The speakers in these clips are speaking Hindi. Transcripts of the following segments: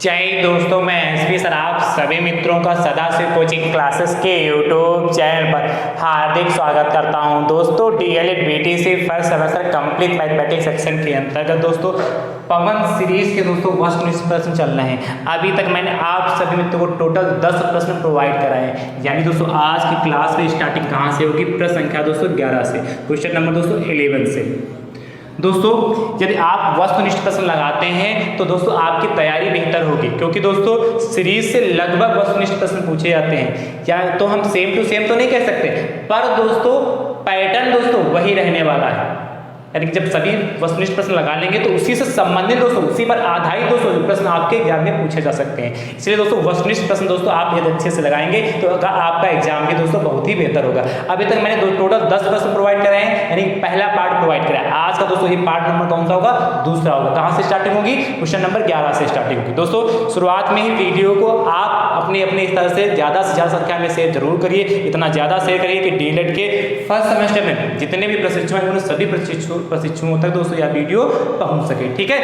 जय दोस्तों, मैं एसपी सर आप सभी मित्रों का सदाशिव कोचिंग क्लासेस के यूट्यूब चैनल पर हार्दिक स्वागत करता हूं। दोस्तों DElEd BTC first semester complete mathematics section के अंतर्गत दोस्तों पवन सीरीज के दोस्तों 120 प्रश्न चल रहे हैं। अभी तक मैंने आप सभी मित्रों को टोटल 10 प्रश्न प्रोवाइड कराए हैं। यानी दोस्तों आज की क्लास में स्टार्टिंग कहाँ से होगी? प्रश्न संख्या दोस्तों 11 से, क्वेश्चन नंबर दोस्तों 11 से। दोस्तों यदि आप वस्तुनिष्ठ प्रश्न लगाते हैं तो दोस्तों आपकी तैयारी बेहतर होगी, क्योंकि दोस्तों सीरीज से लगभग वस्तुनिष्ठ प्रश्न पूछे जाते हैं। या तो हम सेम टू सेम तो नहीं कह सकते, पर दोस्तों पैटर्न दोस्तों वही रहने वाला है। यानी कि जब सभी वस्तुनिष्ठ प्रश्न लगा लेंगे तो उसी से संबंधित दोस्तों उसी पर आधारित दोस्तों प्रश्न आपके एग्जाम में पूछे जा सकते हैं। इसलिए दोस्तों वस्तुनिष्ठ प्रश्न दोस्तों आप यदि अच्छे से लगाएंगे तो आपका एग्जाम भी दोस्तों बहुत ही बेहतर होगा। अभी तक मैंने टोटल 10 प्रश्न प्रोवाइड कराए हैं, यानी पहला पार्ट प्रोवाइड कराया। आज का दोस्तों ये पार्ट नंबर कौन सा होगा? दूसरा होगा। कहाँ से स्टार्टिंग होगी? क्वेश्चन नंबर 11 से स्टार्टिंग होगी। दोस्तों शुरुआत में ही वीडियो को आप अपने इस तरह से ज़्यादा संख्या में शेयर जरूर करिए। इतना ज़्यादा शेयर करिए कि डीएलएड के फर्स्ट सेमेस्टर में जितने भी प्रशिक्षु हैं उन सभी प्रशिक्षुओं तक दोस्तों यह वीडियो पहुंच सके। ठीक है।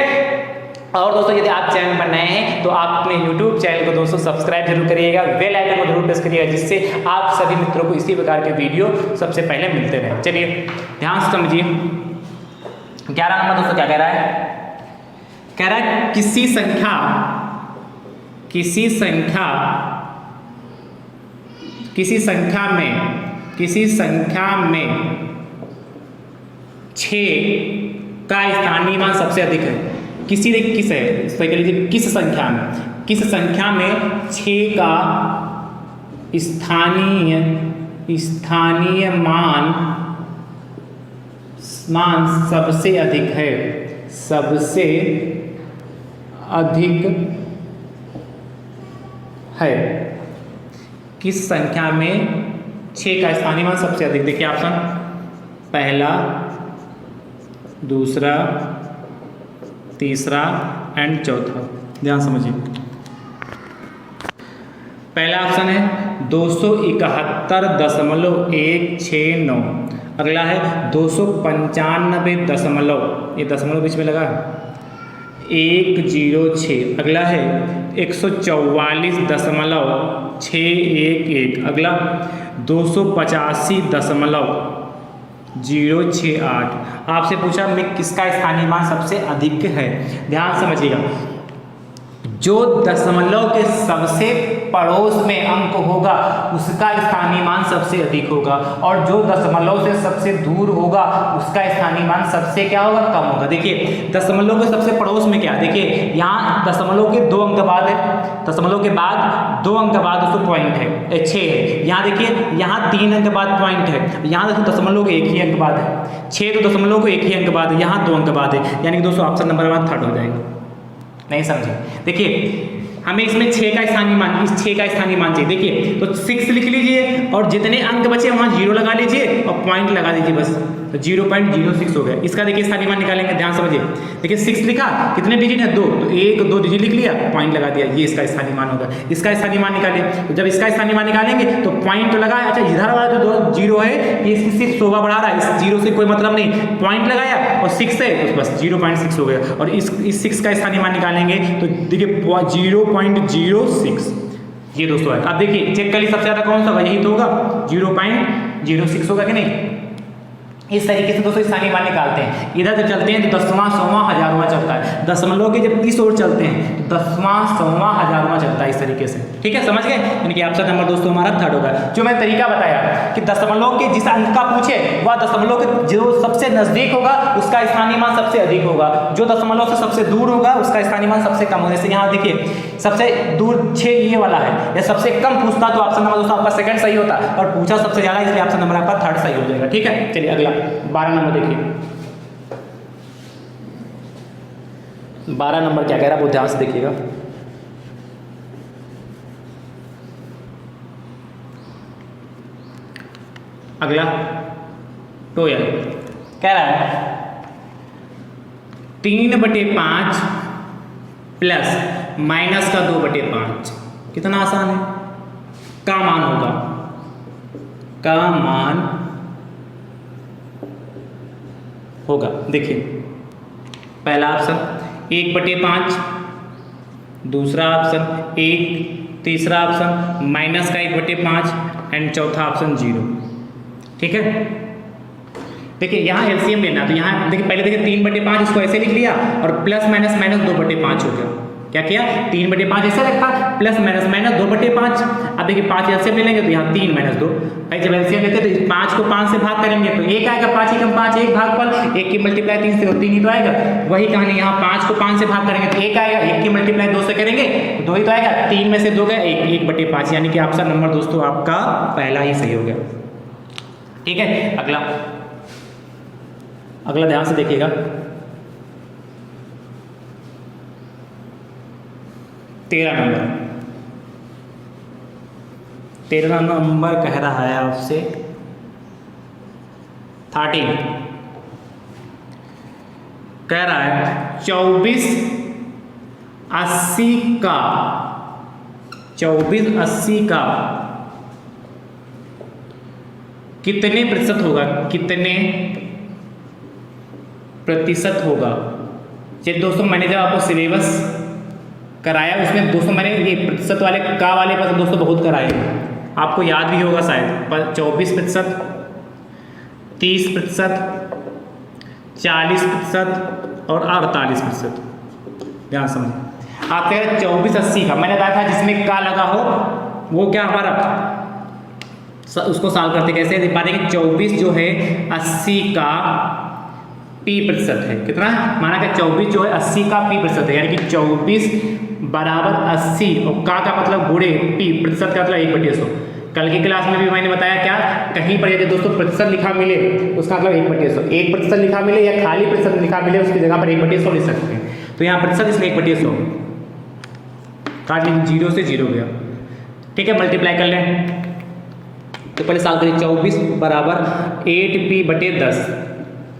और दोस्तों यदि आप चैनल पर नए हैं तो आप अपने YouTube चैनल को दोस्तों सब्सक्राइब जरूर करिएगा, बेल आइकन को जरूर प्रेस करिएगा, जिससे आप सभी मित्रों को इसी प्रकार के वीडियो सबसे पहले मिलते रहे। चलिए ध्यान से समझिए। 11 नंबर दोस्तों क्या कह रहा है? कह रहा है किसी संख्या में 6 का स्थानीय मान सबसे अधिक है। किस है, इस पर कह लीजिए किस संख्या में 6 का स्थानीय मान सबसे अधिक है। किस संख्या में 6 का स्थानीय मान सबसे अधिक? देखिए ऑप्शन पहला, दूसरा, तीसरा एंड चौथा। ध्यान समझिए। पहला ऑप्शन है 271.169। अगला है 295. ये दशमलव बीच में लगा 106। अगला है 144.611। अगला 285.068। आपसे पूछा मैं किसका स्थानीय मान सबसे अधिक है? ध्यान समझिएगा। जो दशमलव के सबसे पड़ोस में अंक होगा उसका स्थानीय मान सबसे अधिक होगा, और जो दशमलव से सबसे दूर होगा उसका स्थानीय मान सबसे क्या होगा? कम होगा। देखिए दशमलव के सबसे पड़ोस में क्या? देखिए यहाँ दशमलव के 2 अंक बाद है, दशमलव के बाद 2 अंक बाद दोस्तों पॉइंट है 6 है। यहाँ देखिए यहाँ 3 अंक बाद पॉइंट है, यहाँ देखो दशमलव को 1 ही अंक बाद है। 6 तो दशमलव को 1 ही अंक बाद है, यहाँ 2 अंक बाद है। यानी कि दोस्तों ऑप्शन नंबर 1 थर्ड हो जाएगा। नहीं समझे? देखिए हमें इसमें 6 का स्थानीय मान, इस 6 का स्थानीय मान चाहिए। देखिए तो 6 लिख लीजिए और जितने अंक बचे वहां 0 लगा लीजिए और पॉइंट लगा दीजिए बस, तो 0.06 हो गया। इसका देखिए स्थानीय मान निकालेंगे। ध्यान समझिए। देखिए 6 लिखा, कितने डिजिट है? 2, तो 1 2 डिजिट लिख लिया, पॉइंट लगा दिया, ये इसका स्थानीय मान होगा। इसका स्थानीय मान निकालिए। तो जब इसका स्थानीय मान निकालेंगे तो पॉइंट तो लगा। अच्छा इधर वाला जो 0 है ये इसकी शोभा बढ़ा रहा है, इस 0 से कोई मतलब नहीं, पॉइंट लगाया और 6 है तो बस 0.6 हो गया। और इस 6 का स्थानीय मान निकालेंगे तो देखिए 0.06 ये दोस्तों है। अब देखिए चेक कर लीजिए सबसे ज्यादा कौन सा होगा? यही तो होगा, 0.06 होगा कि नहीं? इस तरीके से दोस्तों स्थानीय मान निकालते हैं। इधर जब चलते हैं तो 10वां 100वां 1000वां चलता है। दशमलव के जब इस ओर चलते हैं तो 10वां 100वां 1000वां चलता है, इस तरीके से। ठीक है, समझ गए? यानी कि ऑप्शन नंबर दोस्तों हमारा थर्ड होगा। जो मैं तरीका बताया कि दशमलव के जिस अंक का पूछे वह दशमलव के जो सबसे नजदीक होगा उसका स्थानीय मान सबसे अधिक होगा, जो दशमलव से सबसे दूर होगा उसका स्थानीय मान सबसे कम होगा। जैसे यहाँ देखिए सबसे दूर 6 ये वाला है, या सबसे कम पूछता तो ऑप्शन नंबर दोस्तों आपका सेकंड सही होता, और पूछा सबसे ज्यादा इसलिए ऑप्शन नंबर आपका थर्ड सही हो जाएगा। ठीक है, चलिए अगला 12 नंबर देखिए। 12 नंबर क्या कह रहा है वो ध्यान से देखिएगा। अगला 12 कह रहा है 3/5 प्लस माइनस का 2/5। कितना आसान है। का मान होगा, का मान होगा। देखिए पहला ऑप्शन 1/5 दूसरा ऑप्शन 1, तीसरा ऑप्शन माइनस का 1/5 एंड चौथा ऑप्शन 0। ठीक है, देखिए यहाँ एलसीएम लेना, तो यहाँ देखिए पहले देखिए 3/5 इसको ऐसे लिख लिया और प्लस माइनस माइनस 2/5 हो गया। क्या किया, 3/5 ऐसे रखा, प्लस माइनस माइनस 2/5। अब देखिए 5 एलसीएम ले लेंगे तो यहाँ 3 - 2। भाई जब एलसीएम लेते हैं तो 5 को 5 से भाग करेंगे तो 1 आएगा, 5 एकम 5, 1 भागफल, 1 की मल्टीप्लाई 3 से तो 3 ही तो आएगा। वही कहानी यहाँ 5 को 5 से भाग करेंगे तो 1 आएगा, 1 की मल्टीप्लाई 2 से करेंगे तो 2 ही तो आएगा। 3 में से 2 गए 1/5, यानी कि ऑप्शन नंबर दोस्तों आपका पहला ही सही हो गया। ठीक है, अगला ध्यान से देखिएगा। 13 नंबर कह रहा है आपसे 13 कह रहा है 2480 का 2480 का कितने प्रतिशत होगा, कितने प्रतिशत होगा। चलिए दोस्तों, मैंने जब आपको सिलेबस कराया उसमें दोस्तों मैंने ये प्रतिशत वाले का वाले पर दोस्तों बहुत कराए, आपको याद भी होगा शायद। 24%, 30%, 40% और 48%। ध्यान समझ, आप कह रहे 2480 का मैंने बताया था जिसमें का लगा हो वो क्या हमारा, उसको सॉल्व करते कैसे पाते कि 24 जो है 80 का p प्रतिशत है। कितना माना कि 24 जो है 80 का p प्रतिशत है, यानी कि 24 बराबर 80 और का मतलब गुणे p प्रतिशत का मतलब 1/100। कल की क्लास में भी मैंने बताया क्या, कहीं पर यदि दोस्तों प्रतिशत लिखा मिले उसका मतलब 1/100, 1% लिखा मिले या खाली प्रतिशत लिखा मिले उसकी जगह पर 1/100 लिख सकते हैं। तो यहाँ प्रतिशत इसलिए 1/100 काट लीजिए, 0 से 0 गया। ठीक है, मल्टीप्लाई कर लें तो पहले सॉल्व करिए। 24 बराबर 8p/10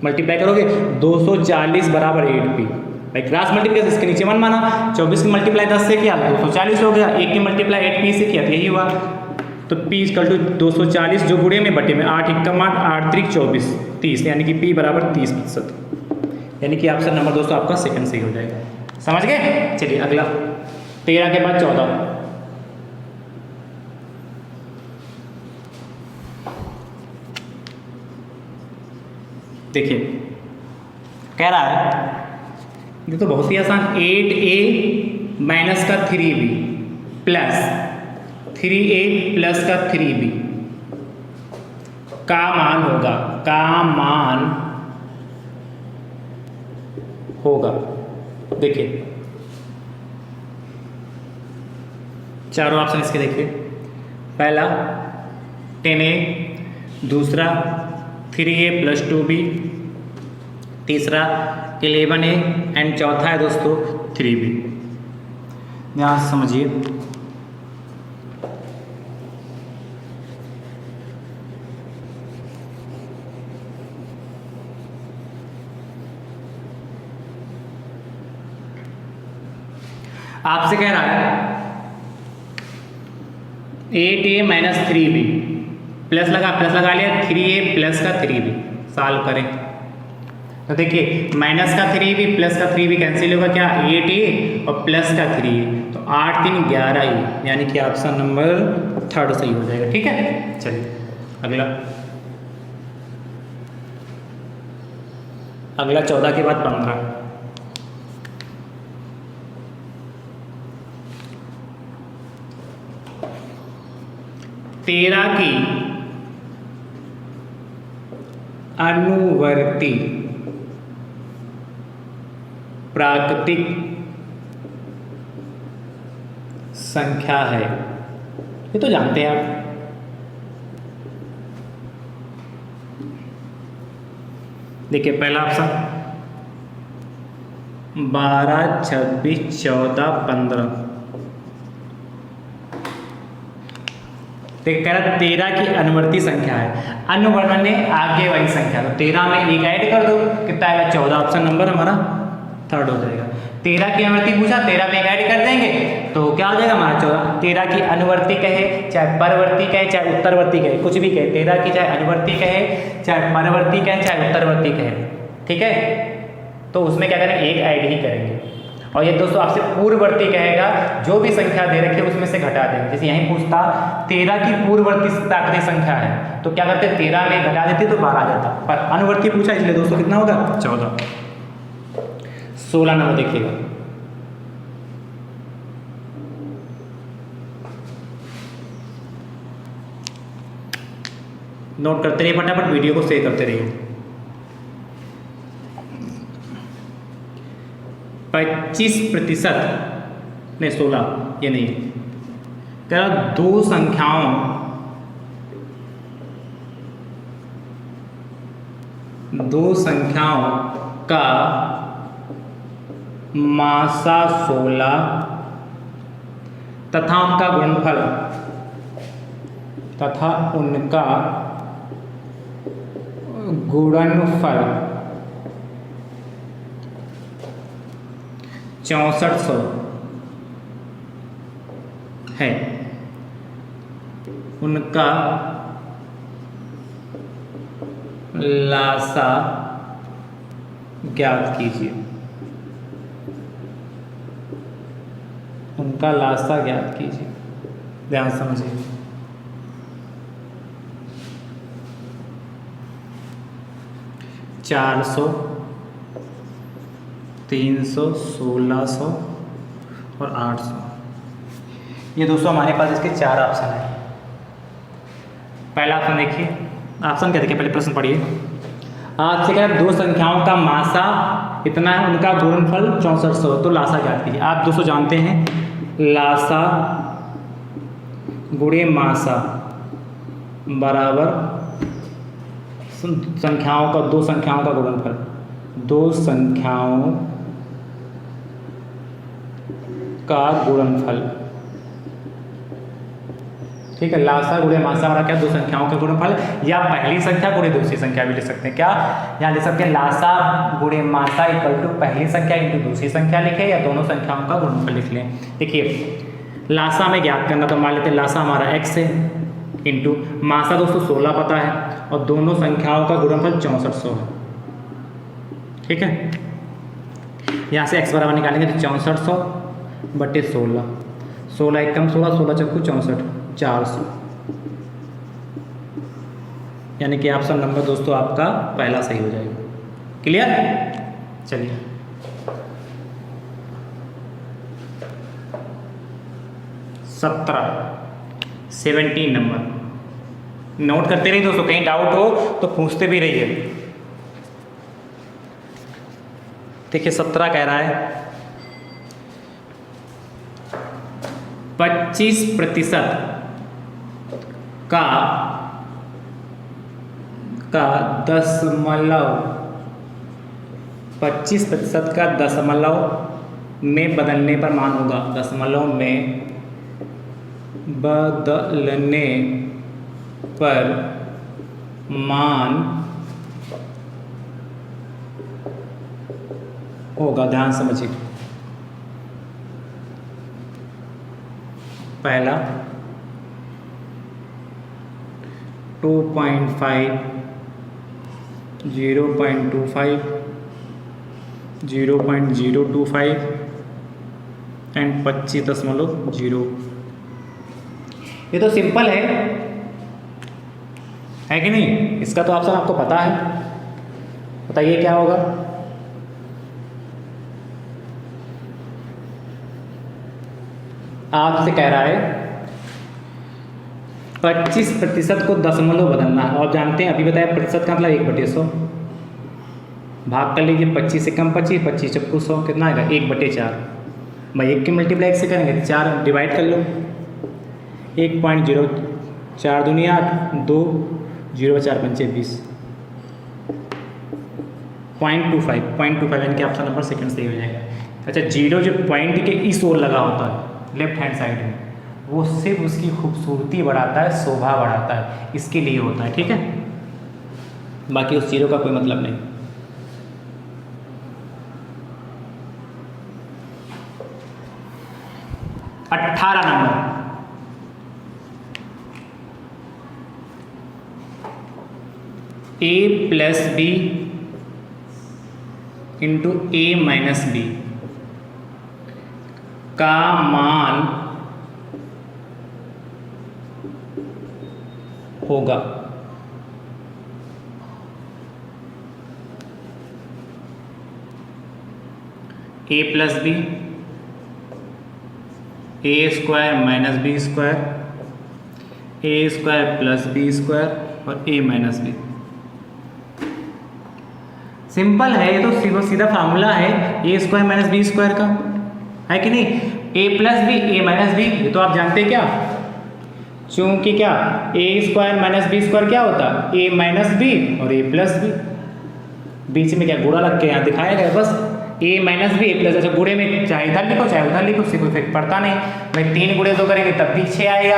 मल्टीप्लाई करोगे 240 बराबर 8p। भाई क्रॉस मल्टीप्लाई इसके नीचे 1 माना, 24 की मल्टीप्लाई 10 से किया 240 हो गया, 1 की मल्टीप्लाई 8p से किया तो यही हुआ। तो p = 240 जो गुणे में बटे में 8 × 8 8 × 24 30, यानी कि p बराबर 30%, यानी कि ऑप्शन नंबर दोस्तों आपका सेकंड सही हो जाएगा। समझ गए। चलिए अगला 13 के बाद 14। देखिए कह रहा है, ये तो बहुत ही आसान, 8a माइनस का 3b प्लस 3a प्लस का 3b का मान होगा, का मान होगा। देखिए चारों ऑप्शन इसके देखिए, पहला 10a, दूसरा 3a + 2b, तीसरा 11a एंड चौथा है दोस्तों 3b। ध्यान से समझिए। आपसे कह रहा है 8a - 3b प्लस लगा लिया, 3a प्लस का 3b सॉल्व करें तो देखिए माइनस का 3b प्लस का 3b कैंसिल होगा, क्या 8a और प्लस का 3a, तो 8 3 11a, यानी कि ऑप्शन नंबर 3 सही हो जाएगा। ठीक है, चलिए अगला 14 के बाद 15। 13 की अनुवर्ती प्राकृतिक संख्या है, ये तो जानते हैं आप। देखिए पहला ऑप्शन 12 26 14 15। देखिए कह रहा 13 की अनुवर्ती संख्या है, अनुवर्त ने आगे वाली संख्या, तो 13 में एक ऐड कर दो कितना आएगा 14, ऑप्शन नंबर हमारा 3 हो जाएगा। 13 की अनुवर्ती पूछा, 13 में एक ऐड कर देंगे तो क्या हो जाएगा हमारा 14। 13 की अनुवर्ती कहे चाहे परवर्ती कहे चाहे उत्तरवर्ती कहे, कुछ भी कहे, 13 की चाहे अनुवर्ती कहे चाहे परवर्ती कहे चाहे उत्तरवर्ती कहे, ठीक है, तो उसमें क्या करेंगे एक ऐड ही करेंगे। और ये दोस्तों आपसे पूर्ववर्ती कहेगा, जो भी संख्या दे रखी है उसमें से घटा देंगे। जैसे यहीं पूछता 13 की पूर्ववर्ती आखिरी संख्या है, तो क्या करते 13 में घटा देते तो 12 आ जाता, पर अनुवर्ती पूछा इसलिए दोस्तों कितना होगा 14। 16 नंबर देखिएगा, नोट करते रहिए, फटाफट वीडियो को शेयर करते रहिए। 25% नहीं 16 ये नहीं है, कह रहा दो संख्याओं का मासा 16 तथा उनका गुणनफल 6400 है, उनका लासा ज्ञात कीजिए। उनका लासा ज्ञात कीजिए, ध्यान समझिए। चार 300, 1600 और 800, ये दोस्तों हमारे पास इसके 4 ऑप्शन है। पहला ऑप्शन देखिए, ऑप्शन क्या देखिए, पहले प्रश्न पढ़िए। आपसे कह रहा है दो संख्याओं का मासा इतना है, उनका गुणनफल 6400, तो लासा ज्ञात कीजिए। आप दोस्तों जानते हैं लासा गुणे मासा बराबर संख्याओं का, दो संख्याओं का गुणनफल, दो संख्याओं का गुणनफल, ठीक है। लासा गुणे मासा हमारा क्या, दो संख्याओं का गुणनफल, या पहली संख्या गुणे दूसरी संख्या भी लिख सकते हैं। क्या यहाँ लिख सकते हैं, लासा गुणे मासा इक्वल टू पहली संख्या इंटू दूसरी संख्या लिखे, या दोनों संख्याओं का गुणनफल लिख लें। देखिए लासा में ज्ञात करना, तो मान लेते हैं लासा हमारा x है इंटू मासा दोस्तों 16 पता है, और दोनों संख्याओं का गुणनफल 6400 है, ठीक है। यहाँ से x बराबर निकालेंगे तो 6400 बटे 16, 16 एक कम 16, 16 चक्कू 64, 400, यानी कि ऑप्शन नंबर दोस्तों आपका पहला सही हो जाएगा। क्लियर, चलिए 17 नंबर नोट करते रहिए दोस्तों, कहीं डाउट हो तो पूछते भी रहिए। देखिए 17 कह रहा है 25% का दशमलव, 25% का दशमलव में बदलने पर मान होगा, दशमलव में बदलने पर मान होगा, ध्यान समझिए। पहला 2.5, 0.25, 0.025 एंड 25.0। ये तो सिंपल है कि नहीं? इसका तो ऑप्शन आपको पता है, बताइए क्या होगा। आपसे कह रहा है 25% को दशमलव बदलना है, और जानते हैं अभी बताया प्रतिशत का मतलब 1/100, भाग कर लीजिए 25 से कम 25, 25 चक्कू 100 कितना आएगा 1/4, भाई 1 की मल्टीप्लाई 1 से करेंगे 4 डिवाइड कर लो, 1.04 दूनी 8, 2 0 4 5 20, 0.25 यानी कि ऑप्शन नंबर सेकंड सही हो जाएगा। अच्छा, जीरो जो पॉइंट के इस ओर लगा होता है लेफ्ट हैंड साइड में, वो सिर्फ उसकी खूबसूरती बढ़ाता है, शोभा बढ़ाता है, इसके लिए होता है, ठीक है। बाकी उस जीरो का कोई मतलब नहीं। अट्ठारह number, a plus B into a minus B का मान होगा। A plus B, A square minus B square, A square plus B square और ए माइनस बी। सिंपल है ये तो, सीधा सीधा फार्मूला है ए स्क्वायर माइनस बी स्क्वायर का, है कि नहीं। ए प्लस बी ए माइनस बी, ये तो आप जानते हैं क्या, चूंकि क्या ए स्क्वायर माइनस बी स्क्वायर क्या होता है, ए माइनस बी और ए प्लस बी, बीच में क्या गुणा लग के यहाँ दिखाया गया बस, ए माइनस बी ए प्लस। अच्छा गुणे में चाहे इधर लिखो चाहे उधर लिखो, उससे कोई इफेक्ट पड़ता नहीं भाई। 3 गुणे 2 करेंगे तब भी 6 आएगा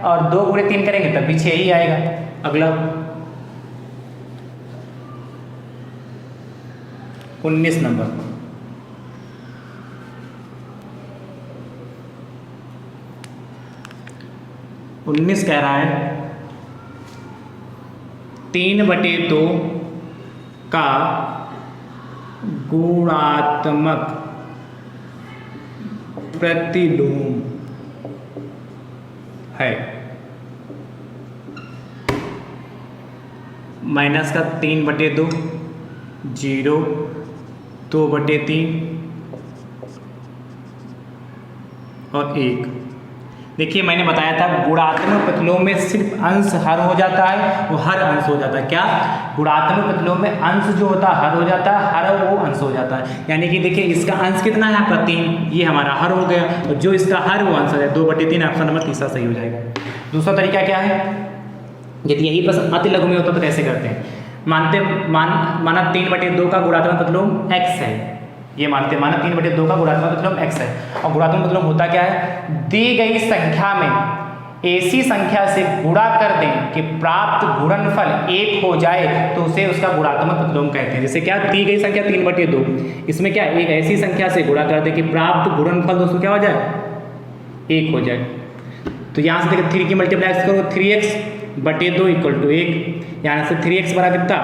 और 2 गुणे 3 करेंगे तब भी 6 ही आएगा। अगला 19 नंबर, उन्नीस कह रहा है 3/2 का गुणात्मक प्रतिलोम है। माइनस का 3/2, 0, 2/3 और 1। देखिए मैंने बताया था गुणात्मक प्रतिलोम में सिर्फ अंश हर हो जाता है, वो हर अंश हो जाता है। क्या गुणात्मक प्रतिलोम में अंश जो होता है हर हो जाता है, हर वो अंश हो जाता है। यानी कि देखिए इसका अंश कितना है आपका 3, ये हमारा हर हो गया, और जो इसका हर वो अंश है 2/3। ऑप्शन नंबर तीसरा सही हो जाएगा। दूसरा तरीका क्या है, यदि यही प्रश्न अति लघु में होता तो कैसे करते हैं। माना 3/2 का गुणात्मक प्रतिलोम x है, ये मानते हैं, माना 3/2 का गुणात्मक प्रतिलोम x है। और गुणात्मक प्रतिलोम होता क्या है, दी गई संख्या में ऐसी संख्या से गुणा कर दें कि प्राप्त गुणनफल 1 हो जाए तो उसे उसका गुणात्मक प्रतिलोम कहते हैं। जैसे क्या दी गई संख्या 3/2, इसमें क्या एक ऐसी संख्या से गुणा कर दें कि प्राप्त गुणनफल दोस्तों क्या हो जाए, 1 हो जाए। तो यहाँ से देखिए 3 की मल्टीप्लाई करो 3x/2 = 1, यहाँ से 3x बराबर कितना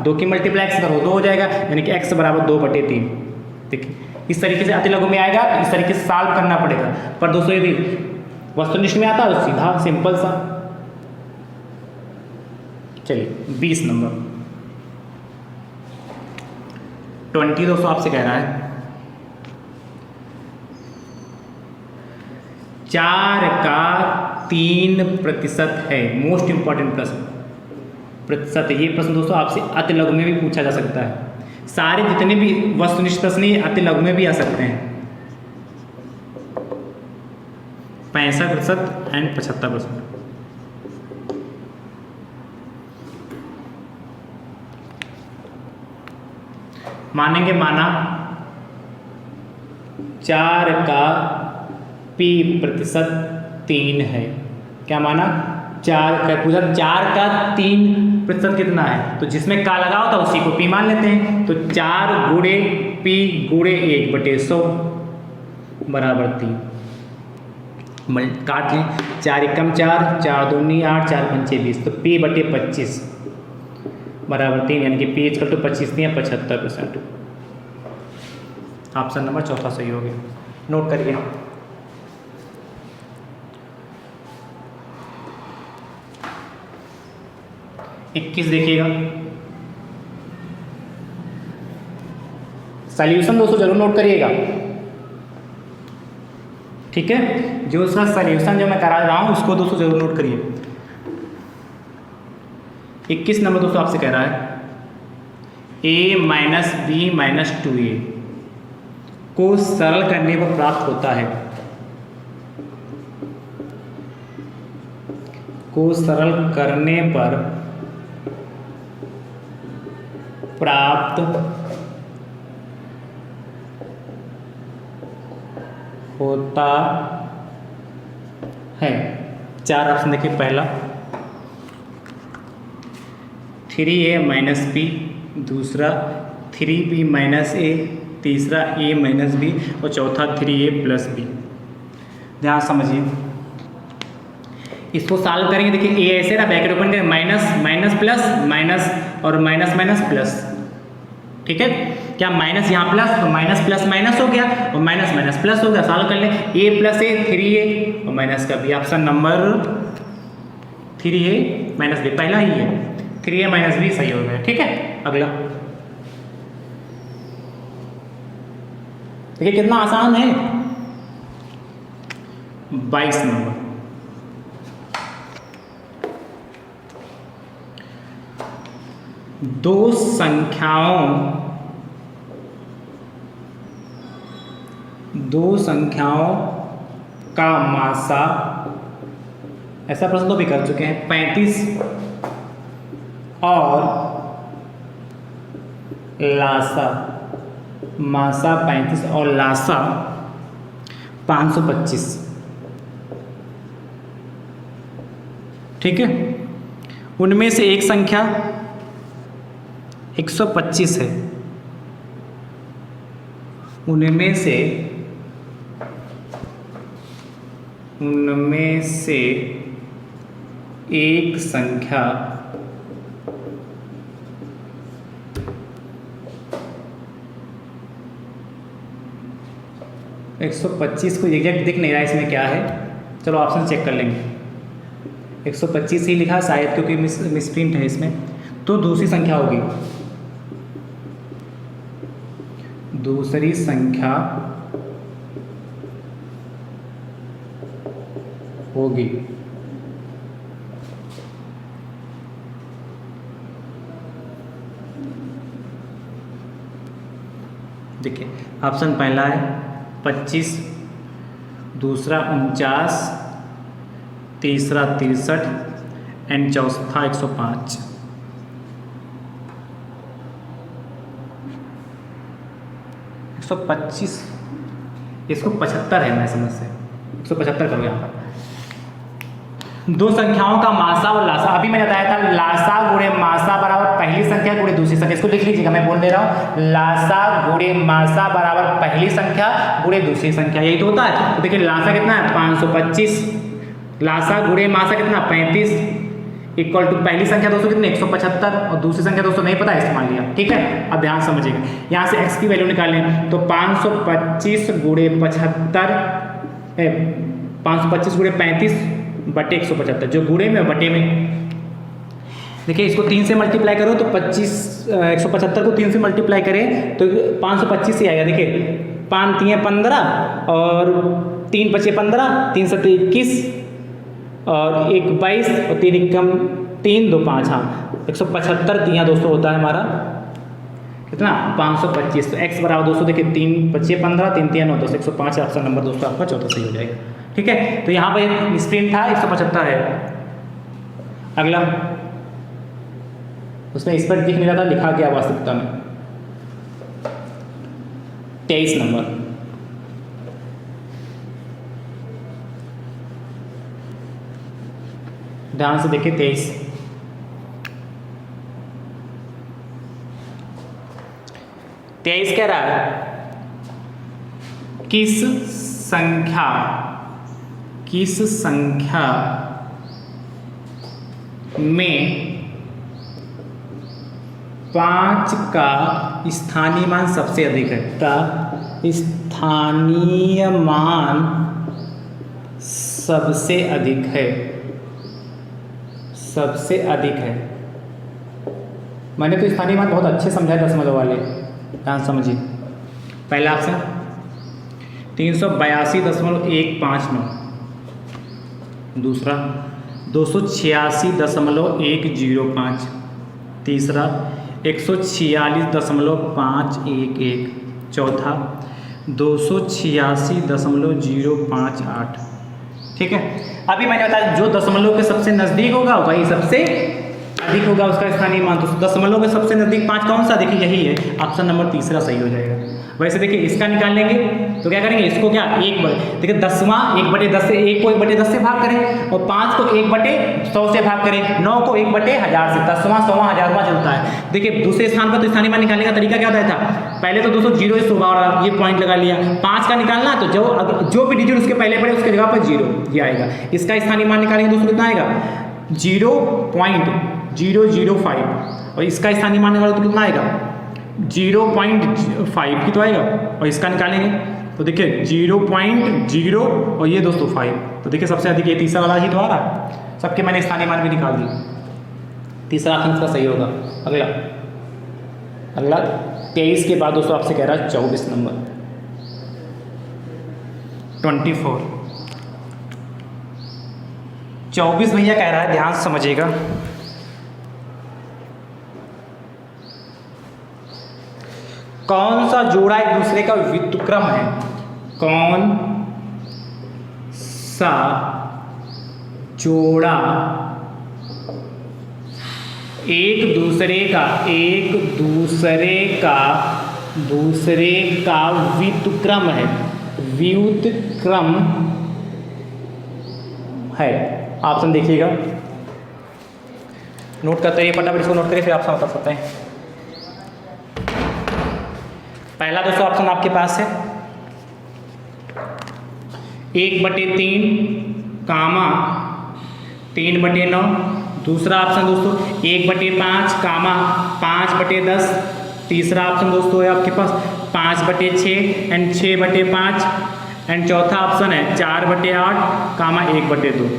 2 की मल्टीप्लाई करो 2 हो जाएगा, यानी कि x बराबर 2/3। देखिए इस तरीके से अति लघु में आएगा, इस तरीके से सॉल्व करना पड़ेगा। पर दोस्तों यदि वस्तुनिष्ठ में आता है तो सीधा सिंपल सा। चलिए 20 नंबर 20 दोस्तों आपसे कह रहा है 4 का 3% है। मोस्ट इंपॉर्टेंट प्रश्न प्रतिशत है। ये प्रश्न दोस्तों आपसे अति लघु में भी पूछा जा सकता है। सारे जितने भी वस्तुनिष्ठ प्रश्न ये अति लघु में भी आ सकते हैं। 65% एंड 75%। मानेंगे, माना 4 का p% 3 है। क्या माना, 4 का पूछा 4 का 3% कितना है, तो जिसमें का लगा होता उसी को p मान लेते हैं। तो 4 गुणे p गुणे 1/100 बराबर 3। काट लें, 4 एकम 4, 4 दूनी 8, 4 पंचे 20, तो p/25 बराबर 3, यानी कि p = 25 या 75%। ऑप्शन नंबर चौथा सही हो गया। नोट करिए। इक्कीस देखिएगा, सॉल्यूशन दोस्तों जरूर नोट करिएगा, ठीक है। जो उसका सॉल्यूशन जो मैं करा रहा हूं उसको दोस्तों जरूर नोट करिए। 21 नंबर दोस्तों आपसे कह रहा है a - b - 2a को सरल करने पर प्राप्त होता है, को सरल करने पर प्राप्त होता है। 4 ऑप्शन देखिए। पहला 3a - b, दूसरा 3b - a, तीसरा a - b और चौथा 3a + b। ध्यान समझिए, इसको सॉल्व करेंगे। देखिए a ऐसे ना, ब्रैकेट ओपन करें, माइनस माइनस प्लस माइनस और माइनस माइनस प्लस, ठीक है, क्या माइनस यहाँ प्लस, तो माइनस प्लस माइनस हो गया और माइनस माइनस प्लस हो गया, सॉल्व कर लें। ए प्लस ए 3a और माइनस का B, option number 3a minus B पहला ही है, 3a माइनस बी सही हो गया। ठीक है, अगला देखिए कितना आसान है, 22 नंबर। दो संख्याओं का मासा, ऐसा प्रश्न तो भी कर चुके हैं, 35 और लासा, मासा 35 और लासा 525। ठीक है, उनमें से एक संख्या 125 है, उनमें से एक संख्या 125 को एग्जैक्ट दिख नहीं रहा है इसमें क्या है, चलो ऑप्शन चेक कर लेंगे। 125 ही लिखा शायद, क्योंकि मिसप्रिंट है इसमें, तो दूसरी संख्या होगी, दूसरी संख्या होगी देखिए, ऑप्शन पहला है 25, दूसरा 49, तीसरा 63 एंड चौथा 105। 125 इसको 75 है, मैं समझ से 175 करो यहाँ पर। दो संख्याओं का मासा और लासा, अभी मैंने बताया था लासा गुणे मासा बराबर पहली संख्या गुणे दूसरी संख्या, इसको लिख लीजिएगा, मैं बोल दे रहा हूँ, लासा गुणे मासा बराबर पहली संख्या गुणे दूसरी संख्या, यही तो होता है। तो देखिए लासा कितना है 525, लासा गुणे मासा कितना 35 इक्वल टू पहली संख्या दोस्तों कितनी 175 और दूसरी संख्या दोस्तों नहीं पता, इस्तेमाल लिया। ठीक है, अब ध्यान समझिएगा, यहाँ से x की वैल्यू निकालें तो 525 गुणे 75, 525 गुणे 35 बटे 175, जो गुणे में बटे में, देखिए इसको 3 से मल्टीप्लाई करो तो 175 को 3 से मल्टीप्लाई करें तो 525 ही आएगा। देखिए 5 3 15 और 3 5 15, 3 7 21 और 1 22 और 3 1 3 2 5, हाँ 175 यहाँ दोस्तों होता है हमारा कितना 525। तो x बराबर दोस्तों देखिए 3 5 15, 3 3 9 10, 105 ऑप्शन नंबर दोस्तों आपका चौथा सही हो जाएगा। ठीक है, तो यहाँ पर स्क्रीन था 175 है। अगला, उसमें इस पर दिख नहीं रहा था, लिखा गया वास्तविकता में। 23 नंबर, ध्यान से देखिए 23 कह रहा है किस संख्या में 5 का स्थानीय मान सबसे अधिक है, स्थानीय मान सबसे अधिक है, सबसे अधिक है। मैंने तो स्थानीय मान बहुत अच्छे समझाए दशमलव वाले, ध्यान समझिए। पहला ऑप्शन 382.159, दूसरा 286.105, तीसरा 146.511, चौथा 286.058। ठीक है, अभी मैंने बताया जो दशमलव के सबसे नजदीक होगा वही सबसे अधिक होगा उसका स्थानीय मान। तो दशमलव के सबसे नजदीक 5 कौन सा, देखिए यही है, ऑप्शन नंबर तीसरा सही हो जाएगा। वैसे देखिए इसका निकाल लेंगे तो क्या करेंगे, इसको क्या 1 देखिए 10वां 1/10 से, 1 को 1/10 से भाग करें और 5 को 1/100 से भाग करें, 9 को 1/1000 से, 10वां 100वां 1000वां चलता है। देखिए दूसरे स्थान पर तो स्थानीय मान निकालने का तरीका क्या होता था, पहले तो दोस्तों 0 इस होगा और ये पॉइंट लगा लिया। 5 का निकालना तो जो भी डिजिट उसके पहले पड़े उसके जगह पर 0 ये आएगा। इसका स्थानीय मान निकालेंगे दोस्तों कितना आएगा 0.005 और इसका स्थानीय मान निकालो तो कितना आएगा 0.5 की तो आएगा, और इसका निकालेंगे तो देखिए 0.0 और ये दोस्तों 5, तो देखिए सबसे अधिक ये तीसरा वाला ही तो आ रहा है। सबके मैंने स्थानीय मान भी निकाल दिए, तीसरा ऑप्शन इसका सही होगा। अगला 23 के बाद दोस्तों आपसे कह रहा है 24 नंबर 24। 24 भैया कह रहा है, ध्यान से समझिएगा, कौन सा जोड़ा एक दूसरे का व्युत्क्रम है? कौन सा जोड़ा एक दूसरे का व्युत्क्रम है, व्युत्क्रम है। ऑप्शन देखिएगा, नोट करते रहिए, फटाफट इसको नोट करिए, फिर ऑप्शन बता सकते हैं। पहला दोस्तों ऑप्शन आपके पास है 1/3 कामा 3/9। दूसरा ऑप्शन दोस्तों 1/5 कामा 5/10। तीसरा ऑप्शन दोस्तों है आपके पास 5/6 एंड 6/5 एंड चौथा ऑप्शन है 4/8 कामा 1/2।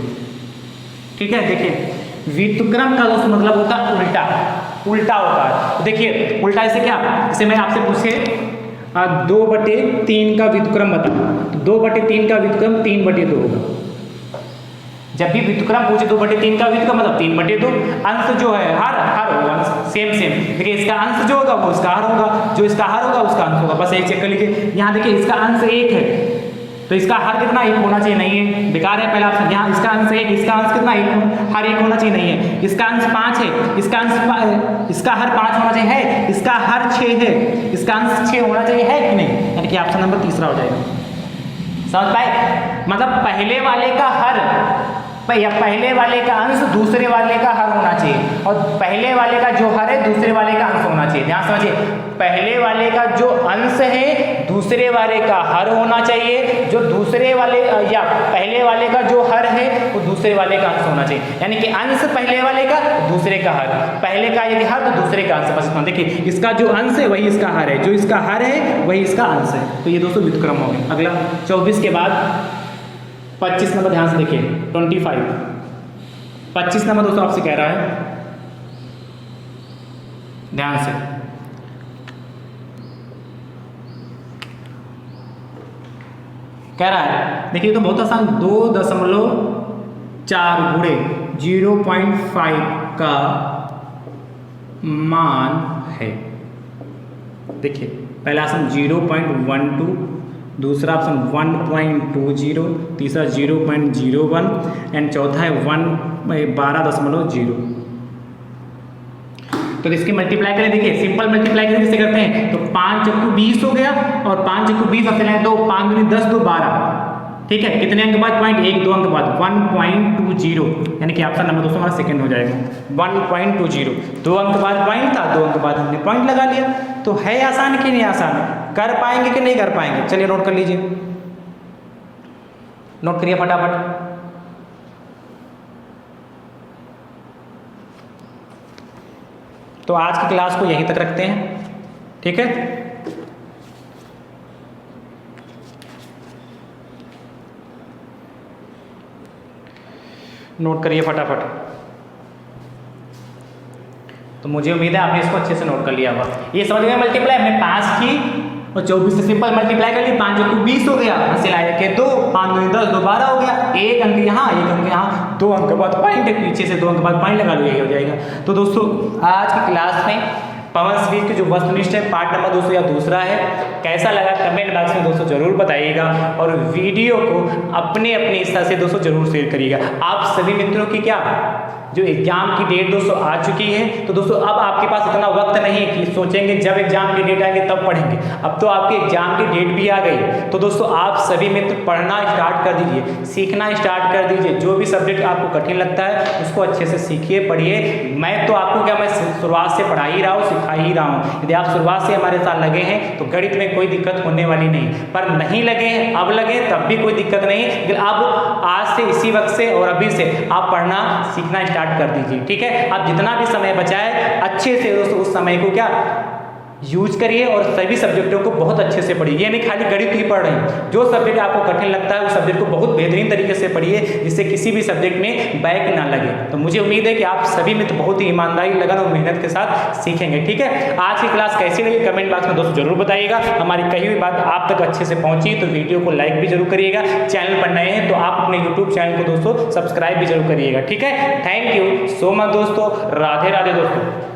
ठीक है, देखिए व्युत्क्रम का दोस्तों मतलब होता है उल्टा होता है। देखिए उल्टा ऐसे क्या, जैसे मैं आपसे पूछे 2/3 का व्युत्क्रम बता, तो 2/3 का व्युत्क्रम 3/2 होगा। जब भी व्युत्क्रम पूछे 2/3 का व्युत्क्रम मतलब 3/2। अंश जो है हर होगा, सेम। देखिए इसका अंश जो होगा वो इसका हर होगा, जो इसका हर होगा उसका अंश होगा। बस एक चेक कर लीजिए, यहाँ देखिए इसका अंश 1 है तो इसका हर कितना 1 होना चाहिए, नहीं है, बेकार है पहला ऑप्शन। यहाँ इसका अंश 1, इसका अंश कितना 1, हर 1 होना चाहिए, नहीं है। इसका अंश 5 है, इसका हर 5 होना चाहिए, है। इसका हर 6 है, इसका अंश 6 होना चाहिए, है कि नहीं? यानी कि ऑप्शन नंबर तीसरा हो जाएगा। समझ पाए? मतलब पहले वाले का हर या पहले वाले का अंश दूसरे वाले का हर होना चाहिए, और पहले वाले का जो हर है दूसरे वाले का अंश होना चाहिए। ध्यान समझिए, पहले वाले का जो अंश है दूसरे वाले का हर होना चाहिए, जो दूसरे वाले या पहले वाले का जो हर है वो दूसरे वाले का अंश होना चाहिए। यानी कि अंश पहले वाले का, दूसरे का हर, पहले का यदि हर तो दूसरे का अंश। बस इतना देखिए, इसका जो अंश है वही इसका हर है, जो इसका हर है वही इसका अंश है। तो ये दोस्तों व्युत्क्रम हो गए। अगला 24 के बाद 25 नंबर, ध्यान से देखिए 25। 25 नंबर दोस्तों आपसे कह रहा है, ध्यान से, कह रहा है, देखिए तो बहुत आसान, 2.4 गुणे 0.5 का मान है। देखिए पहला ऑप्शन 0.12, दूसरा ऑप्शन 1.20, तीसरा 0.01 एंड चौथा है 12.0। तो इसकी मल्टीप्लाई करें, देखिए सिंपल मल्टीप्लाई करें किससे करते हैं, तो 5 चक्कू 20 हो गया, और 5 चक्कू 20 और 2 5 दूनी 10 2 12। ठीक है, कितने अंक बाद पॉइंट, 1 2 अंक बाद 1.20, यानी कि ऑप्शन नंबर दोस्तों हमारा सेकंड हो जाएगा 1.20। 2 अंक बाद पॉइंट था, 2 अंक बाद हमने पॉइंट लगा लिया। तो है आसान कि नहीं आसान, कर पाएंगे कि नहीं कर पाएंगे? चलिए नोट कर लीजिए, नोट करिए फटाफट। तो आज की क्लास को यहीं तक रखते हैं, ठीक है। नोट करिए फटाफट। तो मुझे उम्मीद है आपने इसको अच्छे से नोट कर लिया होगा। ये समझ गए मल्टीप्लाई, हमने 5 की और 24 से सिंपल मल्टीप्लाई कर ली, 5 को 20 हो गया, हंसे लाए के 2 5 दूनी 10 2 12 हो गया, 1 अंक यहाँ 1 अंक यहाँ, 2 अंक बाद पॉइंट, पीछे से 2 अंक बाद पॉइंट लगा लो, यही हो जाएगा। तो दोस्तों आज की क्लास में पवन स्वीट की जो वस्तुनिष्ठ है पार्ट नंबर दोस्तों या दूसरा है, कैसा लगा कमेंट बॉक्स में दोस्तों जरूर बताइएगा, और वीडियो को अपने अपने हिस्सा से दोस्तों जरूर शेयर करिएगा। आप सभी मित्रों की क्या जो एग्जाम की डेट दोस्तों आ चुकी है, तो दोस्तों अब आपके पास इतना वक्त नहीं है कि सोचेंगे जब एग्जाम की डेट आएंगे तब पढ़ेंगे। अब तो आपके एग्जाम की डेट भी आ गई, तो दोस्तों आप सभी मित्र पढ़ना स्टार्ट कर दीजिए, सीखना स्टार्ट कर दीजिए। जो भी सब्जेक्ट आपको कठिन लगता है उसको अच्छे से सीखिए, पढ़िए। मैं तो आपको क्या, मैं शुरुआत से पढ़ा ही रहा हूँ, सिखा ही रहा हूँ। यदि आप शुरुआत से हमारे साथ लगे हैं तो गणित में कोई दिक्कत होने वाली नहीं, पर नहीं लगे हैं, अब लगे तब भी कोई दिक्कत नहीं। लेकिन अब आज से इसी वक्त से और अभी से आप पढ़ना सीखना स्टार्ट कर दीजिए, ठीक है। आप जितना भी समय बचाए अच्छे से दोस्तों उस समय को क्या यूज करिए और सभी सब्जेक्टों को बहुत अच्छे से पढ़िए। ये नहीं खाली गणित ही पढ़ रहे हैं, जो सब्जेक्ट आपको कठिन लगता है उस सब्जेक्ट को बहुत बेहतरीन तरीके से पढ़िए, जिससे किसी भी सब्जेक्ट में बैक ना लगे। तो मुझे उम्मीद है कि आप सभी मित्र बहुत ही ईमानदारी, लगन और मेहनत के साथ सीखेंगे। ठीक है, आज की क्लास कैसी लगी कमेंट बॉक्स में दोस्तों जरूर बताइएगा। हमारी कही हुई बात आप तक अच्छे से पहुंची तो वीडियो को लाइक भी जरूर करिएगा। चैनल पर नए हैं तो आप अपने यूट्यूब चैनल को दोस्तों सब्सक्राइब भी जरूर करिएगा। ठीक है, थैंक यू सो मच दोस्तों, राधे राधे दोस्तों।